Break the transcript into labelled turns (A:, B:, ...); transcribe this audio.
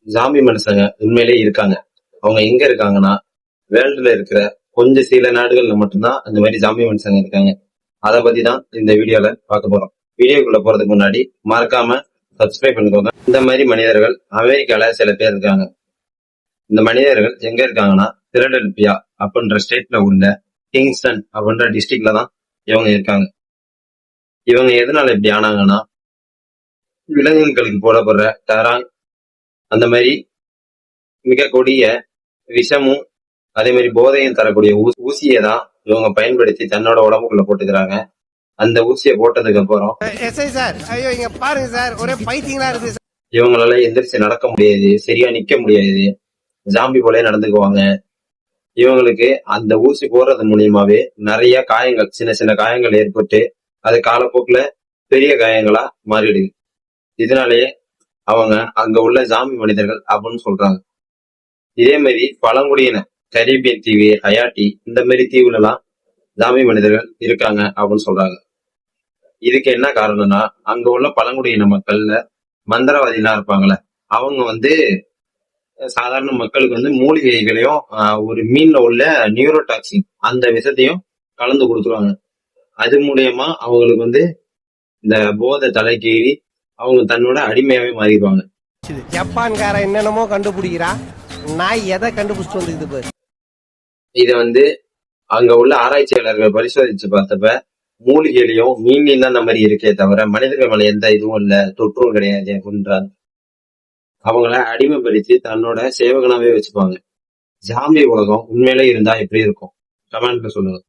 A: Zombie மனுஷங்க உண்மையிலேயே இருக்காங்க. அவங்க எங்க இருக்காங்கன்னா, வேர்ல்டுல இருக்கிற கொஞ்சம் சில நாடுகள்ல மட்டும்தான் அந்த மாதிரி ஜாம்பி மனுஷங்க இருக்காங்க. அத பத்தி தான் இந்த வீடியோல பார்க்க போறோம். வீடியோக்குள்ள போறதுக்கு முன்னாடி மறக்காம சப்ஸ்கிரைப் பண்ணிக்கோங்க. இந்த மாதிரி மனிதர்கள் அமெரிக்கால சில பேர் இருக்காங்க. இந்த மனிதர்கள் எங்க இருக்காங்கன்னா, பிலடெல்பியா அப்படின்ற ஸ்டேட்ல உள்ள கிங்ஸ்டன் அப்படின்ற டிஸ்ட்ரிக்ட்ல தான் இவங்க இருக்காங்க. இவங்க எதனால இப்படி ஆனாங்கன்னா, விலங்குகளுக்கு போடப்படுற டரான் அந்த மாதிரி மிக கொடிய விஷமும் அதே மாதிரி போதையும் தரக்கூடிய ஊசியை தான் இவங்க பயன்படுத்தி தன்னோட உடம்புக்குள்ள போட்டுக்கிறாங்க. அந்த ஊசியை போட்டதுக்கு அப்புறம் இவங்களால எந்திரிச்சு நடக்க முடியாது, சரியா நிக்க முடியாது, ஜாம்பி போலே நடந்துக்குவாங்க. இவங்களுக்கு அந்த ஊசி போடுறது மூலியமாவே நிறைய காயங்கள், சின்ன சின்ன காயங்கள் ஏற்பட்டு அது காலப்போக்குல பெரிய காயங்களா மாறிடுது. இதனாலேயே அவங்க அங்க உள்ள ஜாம்பி மனிதர்கள் அப்படின்னு சொல்றாங்க. இதே மாதிரி பழங்குடியின கரீபியன் தீவு, ஹயாட்டி இந்த மாதிரி தீவுல எல்லாம் ஜாம்பி மனிதர்கள் இருக்காங்க அப்படின்னு சொல்றாங்க. இதுக்கு என்ன காரணம்னா, அங்க உள்ள பழங்குடியின மக்கள்ல மந்திரவாதிலாம் இருப்பாங்கல்ல, அவங்க சாதாரண மக்களுக்கு மூலிகைகளையும் ஒரு மீன்ல உள்ள நியூரோடாக்சின் அந்த விஷத்தையும் கலந்து கொடுத்துருவாங்க. அது மூலியமா அவங்களுக்கு இந்த போதை தலைக்கேறி அவங்க தன்னோட அடிமையாவே மாறிடுவாங்க.
B: ஜப்பான்கார என்னென்னமோ கண்டுபிடிக்கிறா, நாய் எதை கண்டுபிடிச்சிட்டு வந்துக்குது.
A: இத அங்க உள்ள ஆராய்ச்சியாளர்கள் பரிசோதிச்சு பார்த்தப்ப மூலிகையிலையும் மீன்லையும் தான் அந்த மாதிரி இருக்கே தவிர மனிதர்கள் மேல எந்த இதுவும் இல்ல, தொற்றும் கிடையாது அப்படின்றாங்க. அவங்கள அடிமைப்படுத்தி தன்னோட சேவகனாவே வச்சுப்பாங்க. ஜாம்பி உலகம் உண்மையிலே இருந்தா எப்படி இருக்கும்? கமெண்ட்ல சொல்லுங்க.